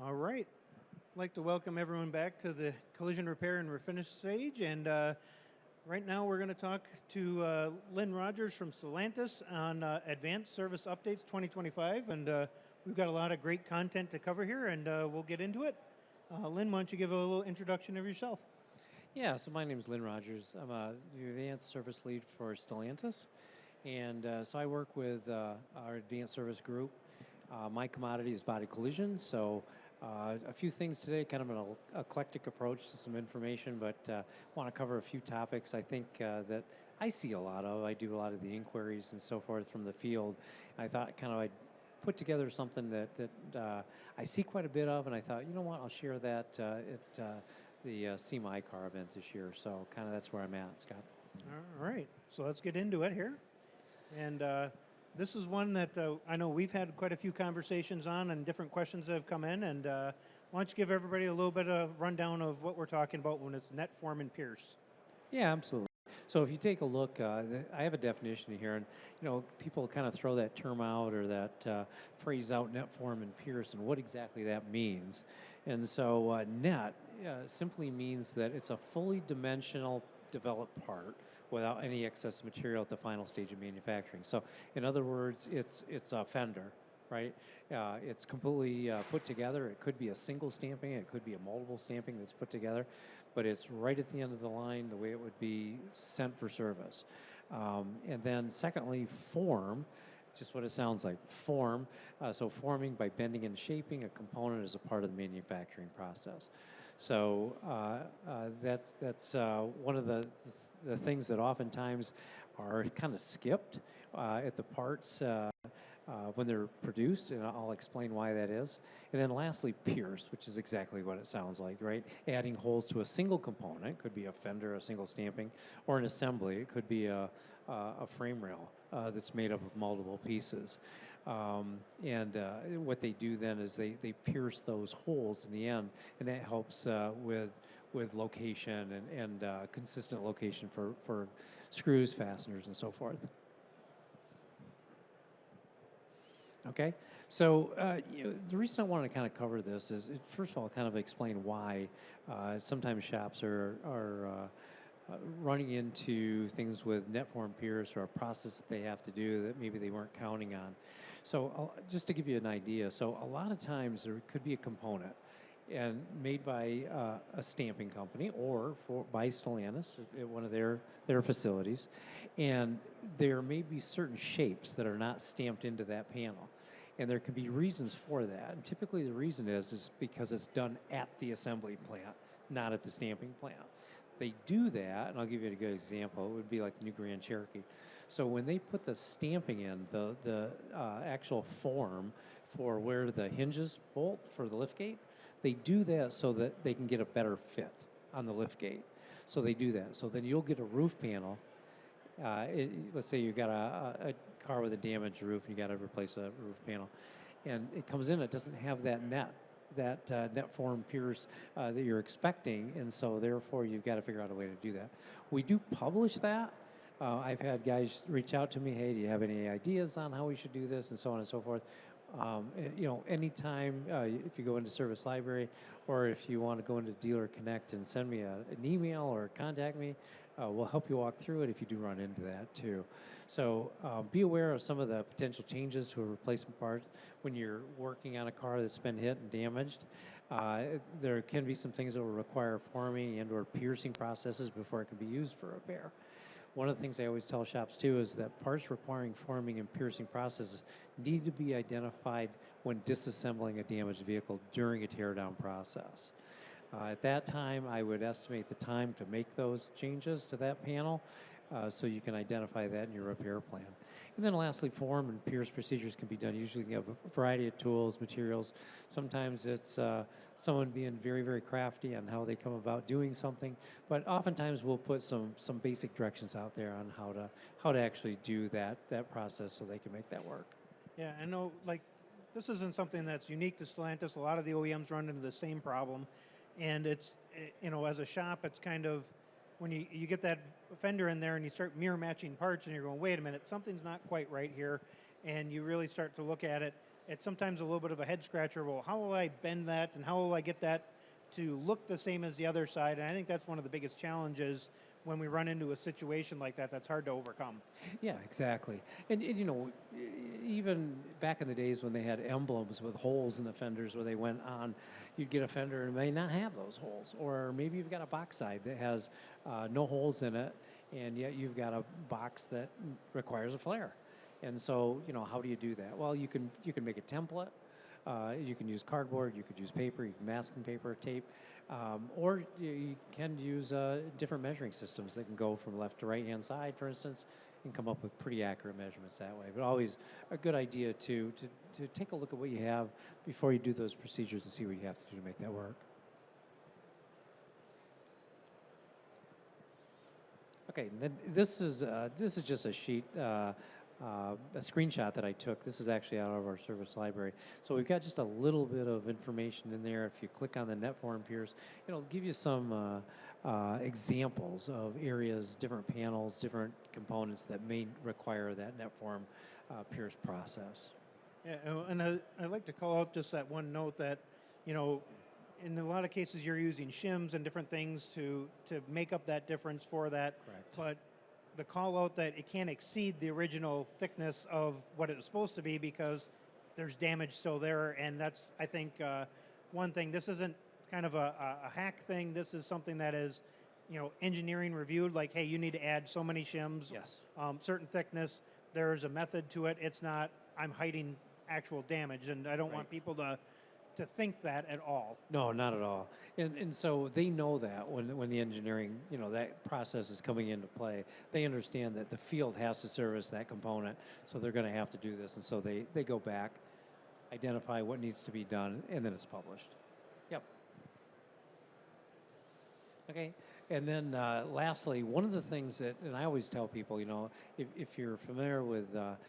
All right. I'd like to welcome everyone back to the collision repair and refinish stage. And right now we're going to talk to Lynn Rogers from Stellantis on Advanced Service Updates 2025. And we've got a lot of great content to cover here, and we'll get into it. Lynn, why don't you give a little introduction of yourself? Yeah, so my name is Lynn Rogers. I'm the Advanced Service Lead for Stellantis. And so I work with our Advanced Service group. My commodity is body collision, so a few things today, kind of an eclectic approach to some information, but want to cover a few topics I think that I see a lot of. I do a lot of the inquiries and so forth from the field. And I thought kind of I'd put together something that I see quite a bit of, and I thought, you know what, I'll share that at the See My Car event this year. So kind of that's where I'm at, Scott. All right. So let's get into it here. And this is one that I know we've had quite a few conversations on, and different questions that have come in. And why don't you give everybody a little bit of rundown of what we're talking about when it's net form and pierce? Yeah, absolutely. So if you take a look, I have a definition here, and people kind of throw that term out or that phrase out, net form and pierce, and what exactly that means. And so net simply means that it's a fully dimensional developed part without any excess material at the final stage of manufacturing. So in other words, it's a fender, right? It's completely put together. It could be a single stamping, it could be a multiple stamping that's put together, but it's right at the end of the line the way it would be sent for service. And then secondly, form, just what it sounds like, form. So forming by bending and shaping a component as a part of the manufacturing process. So that's one of the things that oftentimes are kind of skipped at the parts when they're produced, and I'll explain why that is. And then lastly, pierce, which is exactly what it sounds like, right? Adding holes to a single component, could be a fender, a single stamping, or an assembly. It could be a frame rail that's made up of multiple pieces. And what they do then is they pierce those holes in the end, and that helps with location and consistent location for screws, fasteners, and so forth. Okay, so the reason I wanted to kind of cover this is, first of all, kind of explain why sometimes shops are running into things with net form pierce or a process that they have to do that maybe they weren't counting on. So just to give you an idea, so a lot of times there could be a component and made by a stamping company or by Stellantis at one of their facilities, and there may be certain shapes that are not stamped into that panel, and there can be reasons for that. And typically the reason is because it's done at the assembly plant, not at the stamping plant. They do that, and I'll give you a good example. It would be like the new Grand Cherokee. So when they put the stamping in, the actual form for where the hinges bolt for the liftgate, they do that so that they can get a better fit on the liftgate. So they do that. So then you'll get a roof panel. Let's say you've got a car with a damaged roof and you got to replace a roof panel. And it comes in, it doesn't have that net form pierce that you're expecting. And so therefore you've got to figure out a way to do that. We do publish that. I've had guys reach out to me, hey, do you have any ideas on how we should do this, and so on and so forth. Anytime if you go into Service Library, or if you want to go into Dealer Connect and send me an email or contact me, we'll help you walk through it if you do run into that too. So be aware of some of the potential changes to a replacement part when you're working on a car that's been hit and damaged. There can be some things that will require forming and or piercing processes before it can be used for repair. One of the things I always tell shops too is that parts requiring forming and piercing processes need to be identified when disassembling a damaged vehicle during a teardown process. At that time, I would estimate the time to make those changes to that panel so you can identify that in your repair plan. And then lastly, form and pierce procedures can be done. Usually you have a variety of tools, materials. Sometimes it's someone being very, very crafty on how they come about doing something, but oftentimes we'll put some basic directions out there on how to actually do that process so they can make that work. Yeah, I know, like, this isn't something that's unique to Stellantis. A lot of the OEMs run into the same problem, and it's, as a shop, it's kind of, when you get that fender in there and you start mirror matching parts and you're going, wait a minute, something's not quite right here, and you really start to look at it. it's sometimes a little bit of a head scratcher. Well, how will I bend that, and how will I get that to look the same as the other side? And I think that's one of the biggest challenges when we run into a situation like that that's hard to overcome. Yeah, exactly. And even back in the days when they had emblems with holes in the fenders where they went on, you'd get a fender and it may not have those holes. Or maybe you've got a box side that has no holes in it, and yet you've got a box that requires a flare. And so, how do you do that? Well, you can make a template. You can use cardboard, you could use paper, you can masking paper, tape, or you can use different measuring systems that can go from left to right-hand side, for instance, and come up with pretty accurate measurements that way. But always a good idea to take a look at what you have before you do those procedures and see what you have to do to make that work. Okay, and then this is just a sheet. A screenshot that I took. This is actually out of our service library. So we've got just a little bit of information in there. If you click on the Netform Pierce, it'll give you some examples of areas, different panels, different components that may require that Netform Pierce process. Yeah, and I'd like to call out just that one note that, in a lot of cases you're using shims and different things to make up that difference for that. Correct. But the call out that it can't exceed the original thickness of what it was supposed to be because there's damage still there. And that's, I think, one thing. This isn't kind of a hack thing. This is something that is, engineering reviewed, like, hey, you need to add so many shims, Yes. Certain thickness. There's a method to it. It's not, I'm hiding actual damage. And I don't want people to think that at all. No, not at all. And so they know that when the engineering, that process is coming into play, they understand that the field has to service that component, so they're going to have to do this. And so they go back, identify what needs to be done, and then it's published. Yep. Okay. And then lastly, one of the things that, and I always tell people, if you're familiar with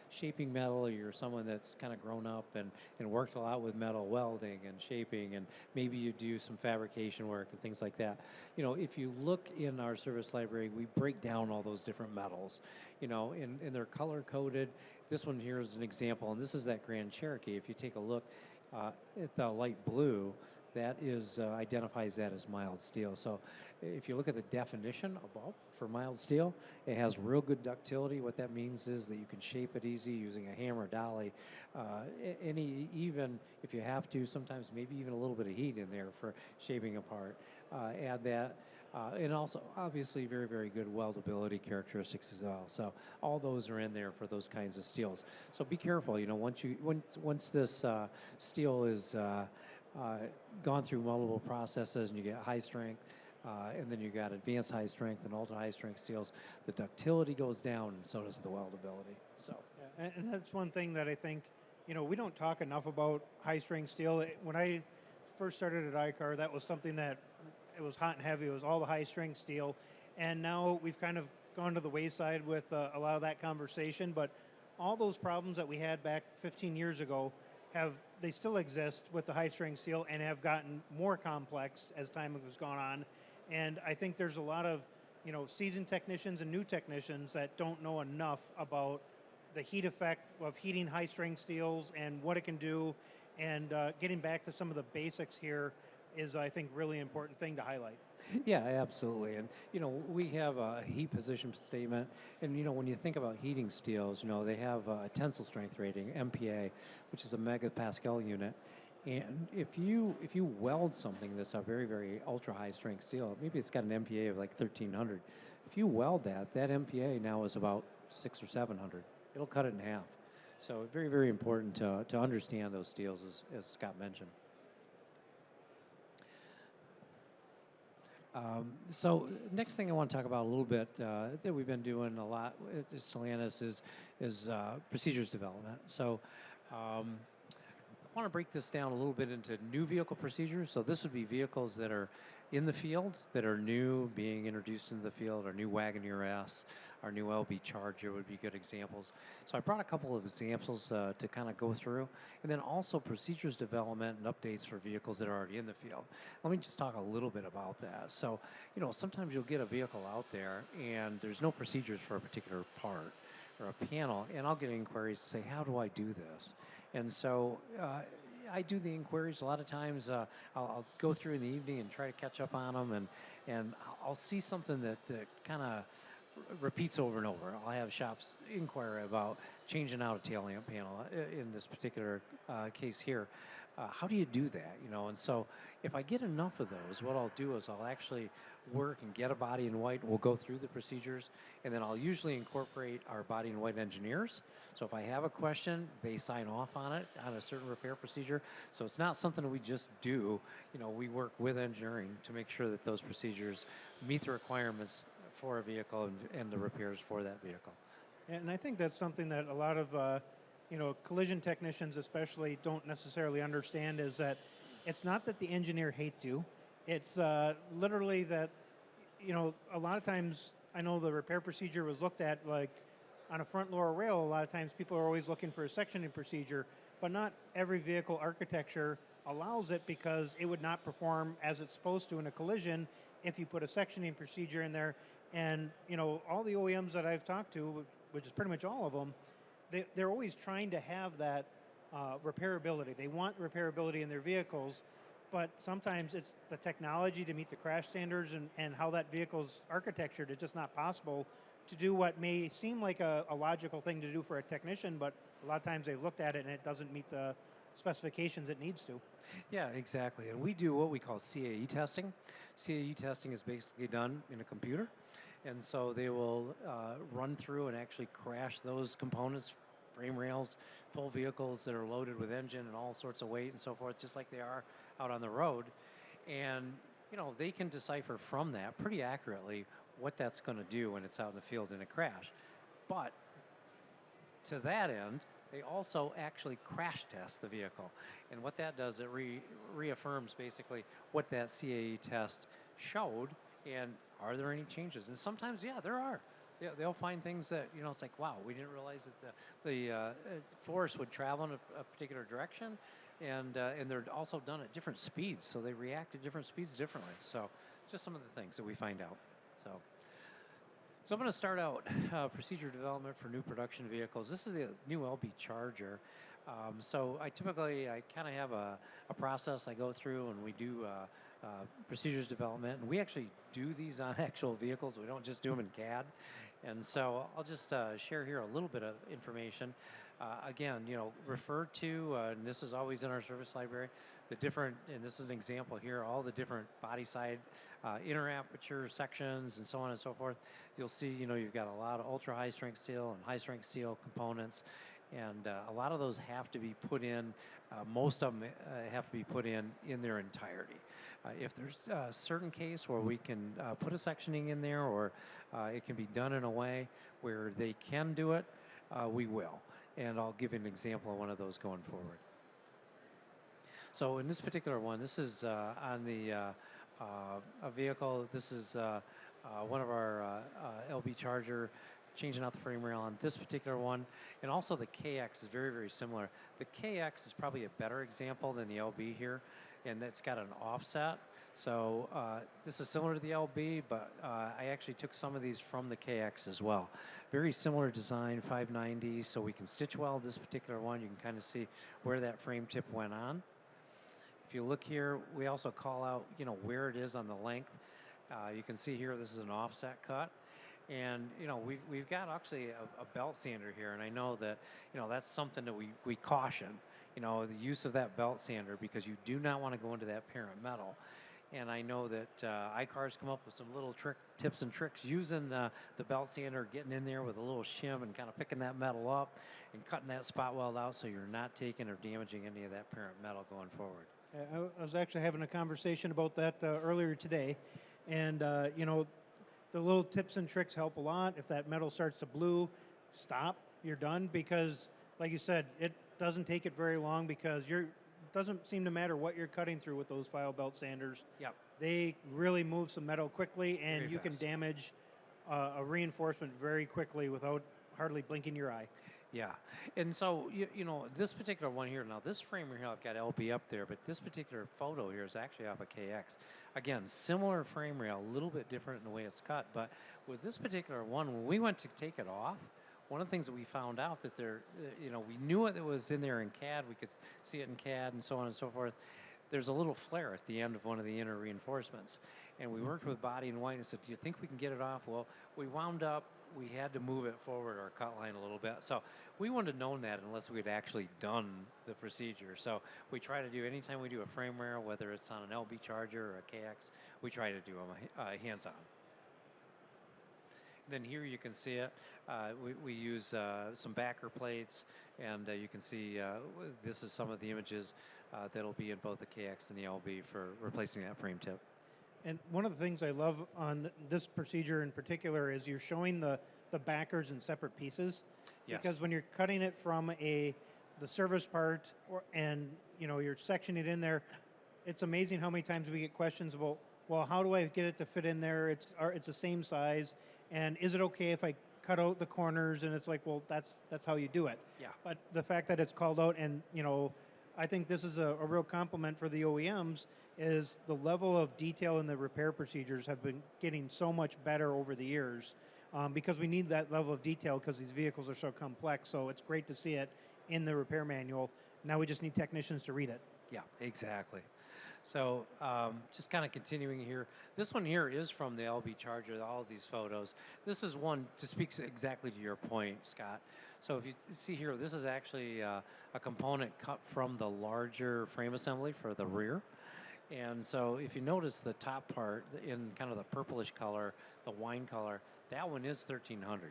shaping metal, or you're someone that's kind of grown up and worked a lot with metal welding and shaping, and maybe you do some fabrication work and things like that, if you look in our service library, we break down all those different metals, and they're color coded. This one here is an example, and this is that Grand Cherokee. If you take a look at the light blue, that is identifies that as mild steel. So if you look at the definition above for mild steel, it has real good ductility. What that means is that you can shape it easy using a hammer, dolly, even if you have to, sometimes maybe even a little bit of heat in there for shaping a part. Add that. And also, obviously, very, very good weldability characteristics as well. So all those are in there for those kinds of steels. So be careful. Once this steel is gone through multiple processes, and you get high strength, and then you got advanced high strength and ultra high strength steels, the ductility goes down, and so does the weldability. So, yeah, and that's one thing that I think, we don't talk enough about high strength steel. When I first started at ICAR, that was something that it was hot and heavy. It was all the high strength steel, and now we've kind of gone to the wayside with a lot of that conversation. But all those problems that we had back 15 years ago they still exist with the high strength steel and have gotten more complex as time has gone on. And I think there's a lot of, seasoned technicians and new technicians that don't know enough about the heat effect of heating high strength steels and what it can do. And getting back to some of the basics here is, I think, really important thing to highlight. yeah, absolutely. And, we have a heat position statement. And, when you think about heating steels, they have a tensile strength rating, MPa, which is a megapascal unit. And if you weld something that's a very, very ultra high strength steel, maybe it's got an MPa of like 1300. If you weld that MPa now is about 600 or 700. It'll cut it in half. So very, very important to understand those steels, as Scott mentioned. So next thing I want to talk about a little bit that we've been doing a lot at Stellantis is procedures development. So I want to break this down a little bit into new vehicle procedures. So this would be vehicles that are in the field, that are new, being introduced into the field. Our new Wagoneer S, our new LB Charger would be good examples. So I brought a couple of examples to kind of go through, and then also procedures development and updates for vehicles that are already in the field. Let me just talk a little bit about that. So, sometimes you'll get a vehicle out there and there's no procedures for a particular part or a panel, and I'll get inquiries to say, how do I do this? And so I do the inquiries. A lot of times I'll go through in the evening and try to catch up on them, and I'll see something that kind of repeats over and over. I'll have shops inquire about changing out a tail lamp panel in this particular case here. How do you do that? And so if I get enough of those, what I'll do is I'll actually work and get a body in white. We'll go through the procedures, and then I'll usually incorporate our body in white engineers. So if I have a question, they sign off on it on a certain repair procedure. So it's not something that we just do. We work with engineering to make sure that those procedures meet the requirements for a vehicle and the repairs for that vehicle. And I think that's something that a lot of collision technicians especially don't necessarily understand, is that it's not that the engineer hates you. It's literally that, a lot of times I know the repair procedure was looked at like on a front lower rail. A lot of times people are always looking for a sectioning procedure, but not every vehicle architecture allows it, because it would not perform as it's supposed to in a collision if you put a sectioning procedure in there. And, all the OEMs that I've talked to, which is pretty much all of them, they're always trying to have that repairability. They want repairability in their vehicles, but sometimes it's the technology to meet the crash standards and how that vehicle's architectured. It's just not possible to do what may seem like a logical thing to do for a technician, but a lot of times they've looked at it and it doesn't meet the specifications it needs to. Yeah, exactly. And we do what we call CAE testing. CAE testing is basically done in a computer. And so they will run through and actually crash those components, frame rails, full vehicles that are loaded with engine and all sorts of weight and so forth, just like they are out on the road. And, they can decipher from that pretty accurately what that's going to do when it's out in the field in a crash. But to that end, they also actually crash test the vehicle. And what that does, it reaffirms basically what that CAE test showed, and are there any changes? And sometimes, yeah, there are. They'll find things that, it's like, wow, we didn't realize that the force would travel in a particular direction, and they're also done at different speeds, so they react at different speeds differently. So just some of the things that we find out. So I'm going to start out procedure development for new production vehicles. This is the new LB Charger. So I kind of have a process I go through, and we do procedures development, and we actually do these on actual vehicles. We don't just do them in CAD. And so I'll just share here a little bit of information. Again, refer to, and this is always in our service library, the different, and this is an example here, all the different body side inner aperture sections and so on and so forth. You'll see, you've got a lot of ultra high strength steel and high strength steel components, and a lot of those have to be put in, most of them have to be put in their entirety. If there's a certain case where we can put a sectioning in there, or it can be done in a way where they can do it, we will. And I'll give you an example of one of those going forward. So in this particular one, this is on the a vehicle. This is one of our LB Charger, changing out the frame rail on this particular one. And also the KX is very, very similar. The KX is probably a better example than the LB here, and it's got an offset. So this is similar to the LB, but I actually took some of these from the KX as well. Very similar design, 590, so we can stitch weld this particular one. You can kind of see where that frame tip went on. If you look here, we also call out, where it is on the length. You can see here, this is an offset cut. And, we've got actually a belt sander here, and I know that, that's something that we caution, the use of that belt sander, because you do not want to go into that parent metal. And I know that iCars come up with some little tips and tricks using the belt sander, getting in there with a little shim and kind of picking that metal up and cutting that spot weld out, so you're not taking or damaging any of that parent metal going forward. I was actually having a conversation about that earlier today, and the little tips and tricks help a lot. If that metal starts to blue, stop, you're done, because like you said, it doesn't take it very long, because it doesn't seem to matter what you're cutting through with those file belt sanders. Yep. They really move some metal quickly, and Very you fast. can damage a reinforcement very quickly without hardly blinking your eye. Yeah, and so, this particular one here, now this frame here, I've got LB up there, but this particular photo here is actually off a KX. Again, similar frame rail, a little bit different in the way it's cut, but with this particular one, when we went to take it off, one of the things that we found out that we knew it was in there in CAD. We could see it in CAD and so on and so forth. There's a little flare at the end of one of the inner reinforcements. And we worked with Body and White and said, do you think we can get it off? Well, we wound up, we had to move it forward our cut line a little bit. So we wouldn't have known that unless we'd actually done the procedure. So we try to do, anytime we do a frame rail, whether it's on an LB Charger or a KX, we try to do them hands-on. Then here you can see it. We use some backer plates, and you can see this is some of the images that'll be in both the KX and the LB for replacing that frame tip. And one of the things I love on this procedure in particular is you're showing the backers in separate pieces. Yes. Because when you're cutting it from the service part and you're sectioning it in there, it's amazing how many times we get questions about, well, how do I get it to fit in there? It's the same size, and is it okay if I cut out the corners? And it's like, well, that's how you do it. Yeah. But the fact that it's called out, and I think this is a real compliment for the OEMs, is the level of detail in the repair procedures have been getting so much better over the years, because we need that level of detail because these vehicles are so complex. So it's great to see it in the repair manual. Now we just need technicians to read it. Yeah, exactly. So just kind of continuing here. This one here is from the LB Charger, all of these photos. This is one to speak exactly to your point, Scott. So if you see here, this is actually a component cut from the larger frame assembly for the rear. And so if you notice the top part in kind of the purplish color, the wine color, that one is 1300.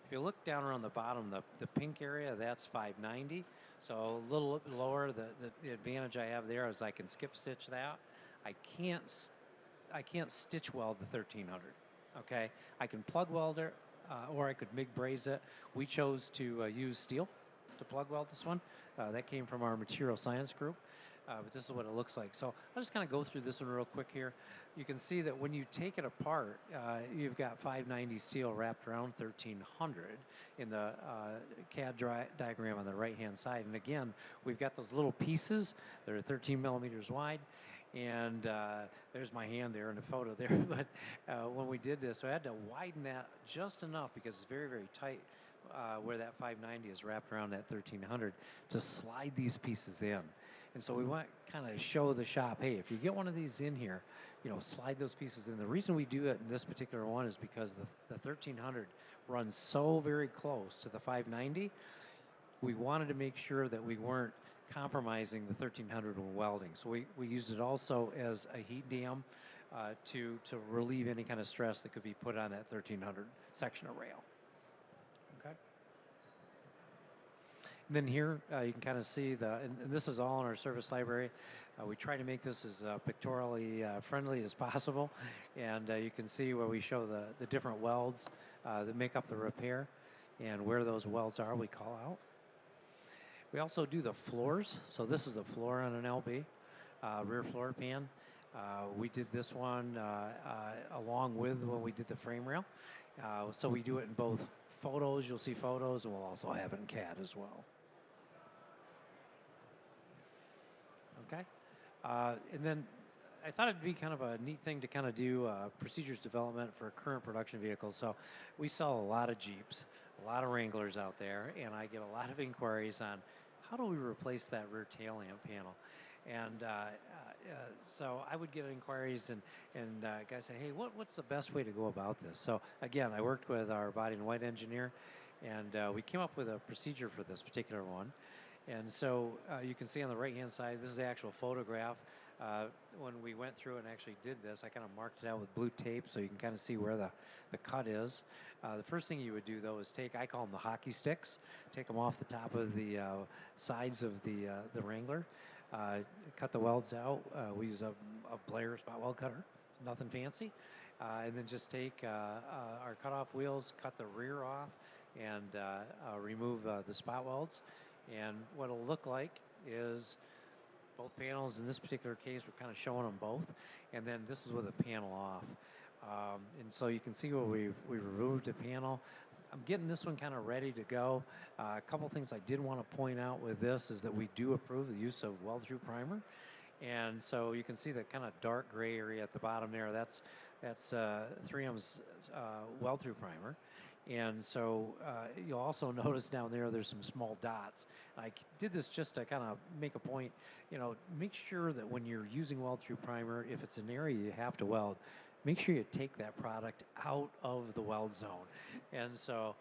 If you look down around the bottom, the pink area, that's 590. So a little lower. The advantage I have there is I can skip stitch that. I can't stitch weld the 1300. Okay, I can plug weld it, or I could MIG braze it. We chose to use steel to plug weld this one. That came from our material science group. But this is what it looks like. So I'll just kind of go through this one real quick here. You can see that when you take it apart, you've got 590 steel wrapped around 1300 in the CAD diagram on the right-hand side. And again, we've got those little pieces that are 13 millimeters wide. And there's my hand there in the photo there. But when we did this, I had to widen that just enough because it's very, very tight where that 590 is wrapped around that 1300 to slide these pieces in. And so we want to kind of show the shop, hey, if you get one of these in here, slide those pieces in. The reason we do it in this particular one is because the 1300 runs so very close to the 590. We wanted to make sure that we weren't compromising the 1300 when welding. So we used it also as a heat dam to relieve any kind of stress that could be put on that 1300 section of rail. Okay. And then here you can kind of see and this is all in our service library. We try to make this as pictorially friendly as possible. And you can see where we show the different welds that make up the repair and where those welds are, we call out. We also do the floors. So this is the floor on an LB, rear floor pan. We did this one along with when we did the frame rail. So we do it in both photos. You'll see photos, and we'll also have it in CAD as well. Okay. And then I thought it'd be kind of a neat thing to kind of do procedures development for current production vehicles. So we sell a lot of Jeeps, a lot of Wranglers out there, and I get a lot of inquiries on how do we replace that rear tail lamp panel. And so I would get inquiries and guys say, hey, what's the best way to go about this? So again, I worked with our Body and White engineer, and we came up with a procedure for this particular one. And so you can see on the right-hand side, this is the actual photograph. When we went through and actually did this, I kind of marked it out with blue tape so you can kind of see where the cut is. The first thing you would do, though, is I call them the hockey sticks, take them off the top of the sides of the Wrangler, cut the welds out. We use a Blair spot weld cutter, nothing fancy. And then just take our cutoff wheels, cut the rear off, and remove the spot welds. And what it'll look like is both panels. In this particular case, we're kind of showing them both. And then this is with a panel off. And so you can see where we removed a panel. I'm getting this one kind of ready to go. A couple things I did want to point out with this is that we do approve the use of weld-through primer. And so you can see the kind of dark gray area at the bottom there. That's 3M's weld-through primer. And so you'll also notice down there there's some small dots. Did this just to kind of make a point. Make sure that when you're using weld-through primer, if it's an area you have to weld, make sure you take that product out of the weld zone. And so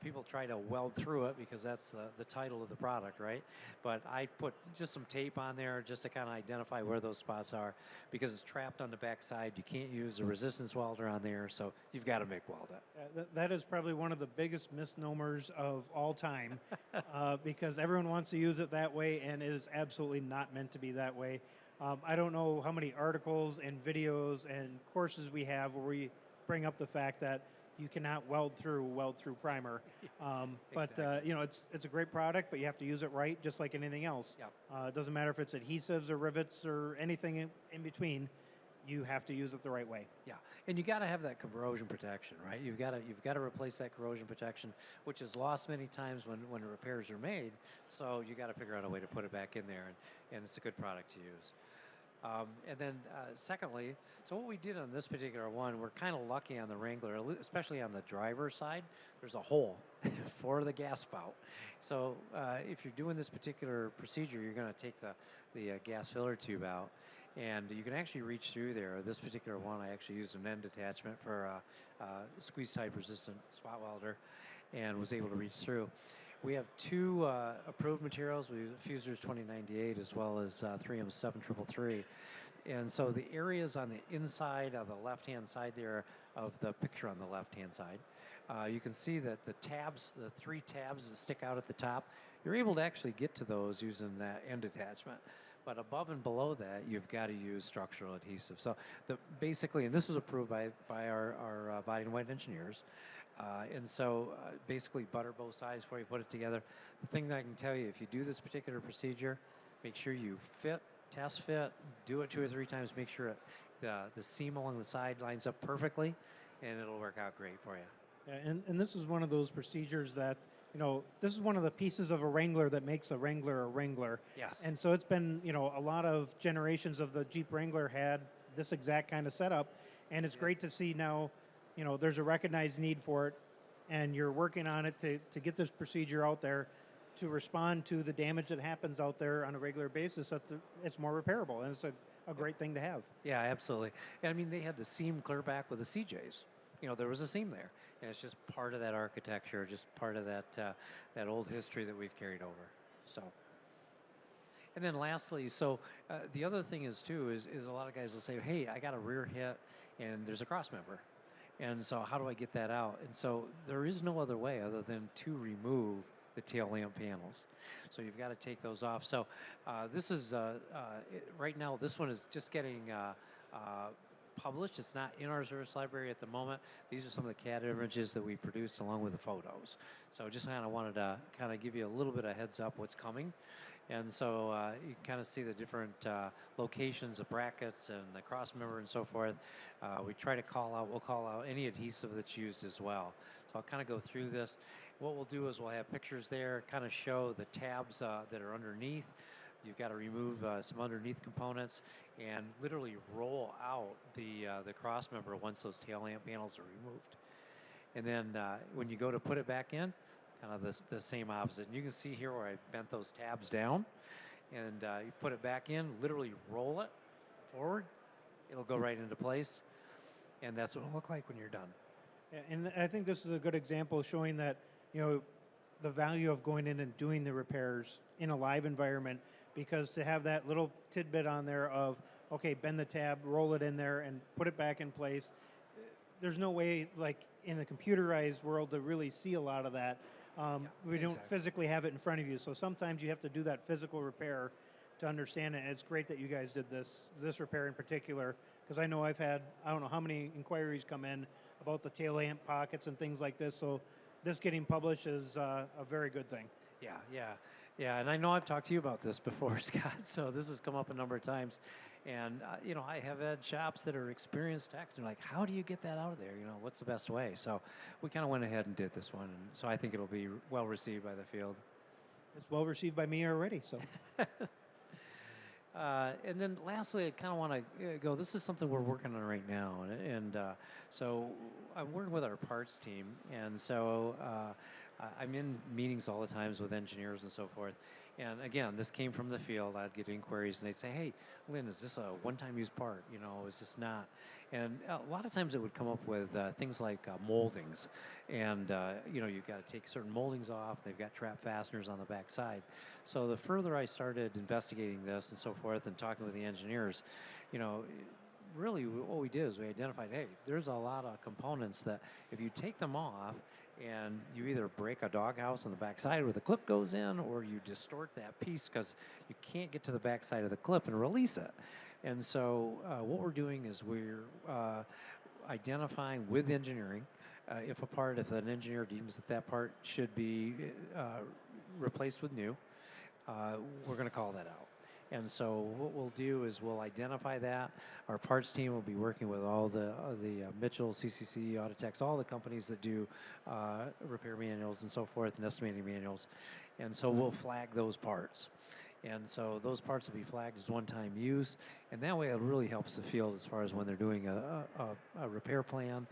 people try to weld through it because that's the title of the product, right? But I put just some tape on there just to kind of identify where those spots are, because it's trapped on the backside. You can't use a resistance welder on there, so you've got to MIG weld it. That is probably one of the biggest misnomers of all time, because everyone wants to use it that way, and it is absolutely not meant to be that way. I don't know how many articles and videos and courses we have where we bring up the fact that you cannot weld through primer. But Exactly. it's a great product, but you have to use it right, just like anything else. Yep. It doesn't matter if it's adhesives or rivets or anything in between. You have to use it the right way. Yeah, and you got to have that corrosion protection, right? You've got to replace that corrosion protection, which is lost many times when repairs are made. So you got to figure out a way to put it back in there, and it's a good product to use. And then secondly, so what we did on this particular one, we're kind of lucky on the Wrangler, especially on the driver's side, there's a hole for the gas spout. So if you're doing this particular procedure, you're going to take the gas filler tube out, and you can actually reach through there. This particular one, I actually used an end attachment for squeeze type resistant spot welder, and was able to reach through. We have two approved materials. We use Fusers 2098 as well as 3M 7333. And so the areas on the inside of the left-hand side there of the picture on the left-hand side, you can see that the tabs, the three tabs that stick out at the top, you're able to actually get to those using that end attachment. But above and below that, you've got to use structural adhesive. So basically, and this was approved by our body and white engineers, and so basically butter both sides before you put it together. The thing that I can tell you, if you do this particular procedure, make sure you test fit, do it 2 or 3 times, make sure the seam along the side lines up perfectly, and it'll work out great for you. Yeah, and this is one of those procedures that, this is one of the pieces of a Wrangler that makes a Wrangler a Wrangler. Yes. And so it's been, a lot of generations of the Jeep Wrangler had this exact kind of setup, and it's great to see now, there's a recognized need for it, and you're working on it to get this procedure out there to respond to the damage that happens out there on a regular basis. It's more repairable, and it's a great thing to have. Yeah, absolutely. And I mean, they had the seam clear back with the CJs. There was a seam there, and it's just part of that architecture, just part of that old history that we've carried over. So, and then lastly, the other thing is a lot of guys will say, "Hey, I got a rear hit, and there's a cross member, and so how do I get that out?" And so there is no other way other than to remove the tail lamp panels. So you've got to take those off. So this is right now. This one is just getting published. It's not in our service library at the moment. These are some of the CAD images that we produced along with the photos. So just kind of wanted to kind of give you a little bit of heads up what's coming. And so you can kind of see the different locations of brackets and the cross member and so forth. We'll call out any adhesive that's used as well. So I'll kind of go through this. What we'll do is we'll have pictures there, kind of show the tabs that are underneath. You've got to remove some underneath components and literally roll out the cross member once those tail lamp panels are removed. And then when you go to put it back in, kind of the same opposite. And you can see here where I bent those tabs down, and you put it back in, literally roll it forward. It'll go right into place, and that's what it'll look like when you're done. Yeah, and I think this is a good example showing that, the value of going in and doing the repairs in a live environment, because to have that little tidbit on there of, okay, bend the tab, roll it in there, and put it back in place, there's no way, like in the computerized world, to really see a lot of that. We don't physically have it in front of you, so sometimes you have to do that physical repair to understand it. And it's great that you guys did this repair in particular, because I know I've had, I don't know how many inquiries come in about the tail lamp pockets and things like this, so this getting published is a very good thing. Yeah, and I know I've talked to you about this before, Scott, so this has come up a number of times. And, I have had shops that are experienced techs, and they're like, how do you get that out of there? What's the best way? So we kind of went ahead and did this one, and so I think it'll be well received by the field. It's well received by me already, so. And then lastly, I kind of want to go, this is something we're working on right now. And so I'm working with our parts team. And so I'm in meetings all the times with engineers and so forth. And again, this came from the field. I'd get inquiries and they'd say, hey, Lynn, is this a one-time use part? You know, is this not? And a lot of times it would come up with things like moldings. And, you know, you've got to take certain moldings off. They've got trap fasteners on the back side. So the further I started investigating this and so forth and talking with the engineers, you know, really what we did is we identified, hey, there's a lot of components that if you take them off and you either break a doghouse on the backside where the clip goes in, or you distort that piece because you can't get to the backside of the clip and release it. And so what we're doing is we're identifying with engineering if an engineer deems that that part should be replaced with new, we're going to call that out. And so what we'll do is we'll identify that. Our parts team will be working with all the Mitchell, CCC, Autotex, all the companies that do repair manuals and so forth and estimating manuals. And so we'll flag those parts. And so those parts will be flagged as one-time use. And that way it really helps the field as far as when they're doing a repair plan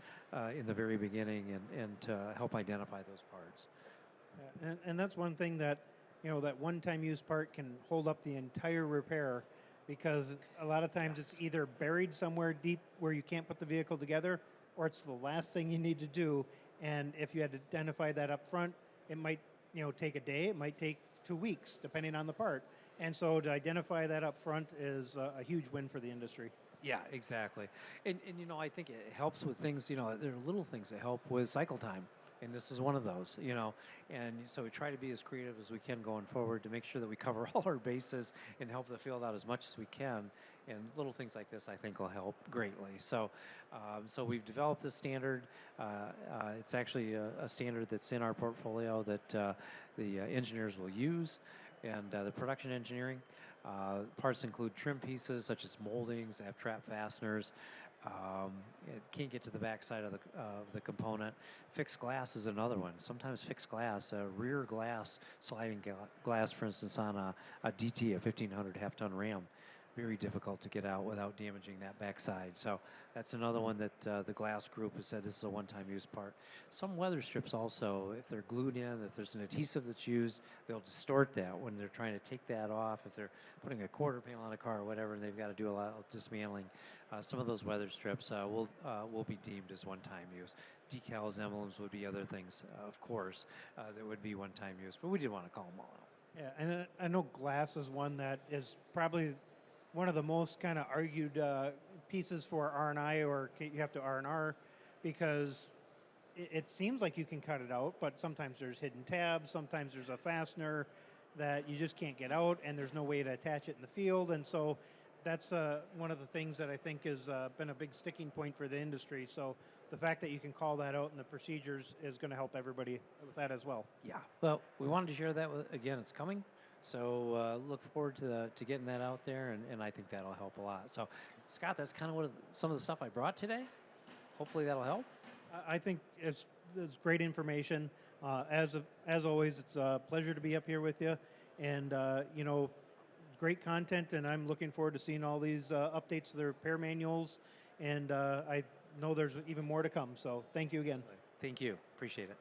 in the very beginning and to help identify those parts. And that's one thing that, you know, that one-time use part can hold up the entire repair, because a lot of times it's either buried somewhere deep where you can't put the vehicle together, or it's the last thing you need to do. And if you had to identify that up front, it might, you know, take a day, it might take 2 weeks, depending on the part. And so to identify that up front is a huge win for the industry. Yeah, exactly. And you know, I think it helps with things, you know, there are little things that help with cycle time. And this is one of those, you know. And so we try to be as creative as we can going forward to make sure that we cover all our bases and help the field out as much as we can. And little things like this, I think, will help greatly. So, so we've developed this standard. It's actually a standard that's in our portfolio that the engineers will use, and the production engineering. Parts include trim pieces such as moldings, they have trap fasteners. It can't get to the backside of the component. Fixed glass is another one. Sometimes fixed glass, rear glass, sliding glass, for instance, on a DT, a 1500 half-ton Ram, very difficult to get out without damaging that backside. So that's another one that the glass group has said this is a one-time use part. Some weather strips also, if they're glued in, if there's an adhesive that's used, they'll distort that when they're trying to take that off. If they're putting a quarter panel on a car or whatever, and they've got to do a lot of dismantling, some of those weather strips will be deemed as one-time use. Decals, emblems would be other things, of course, that would be one-time use, but we did want to call them all out. Yeah, and I know glass is one that is probably one of the most kind of argued pieces for R&I, or you have to R&R, because it seems like you can cut it out, but sometimes there's hidden tabs, sometimes there's a fastener that you just can't get out, and there's no way to attach it in the field. And so that's one of the things that I think has been a big sticking point for the industry. So the fact that you can call that out in the procedures is going to help everybody with that as well. Yeah, well, we wanted to share that again, it's coming. So look forward to getting that out there, and I think that'll help a lot. So, Scott, that's kind of some of the stuff I brought today. Hopefully that'll help. I think it's great information. As always, it's a pleasure to be up here with you, and you know, great content. And I'm looking forward to seeing all these updates to the repair manuals. And I know there's even more to come. So thank you again. Thank you. Appreciate it.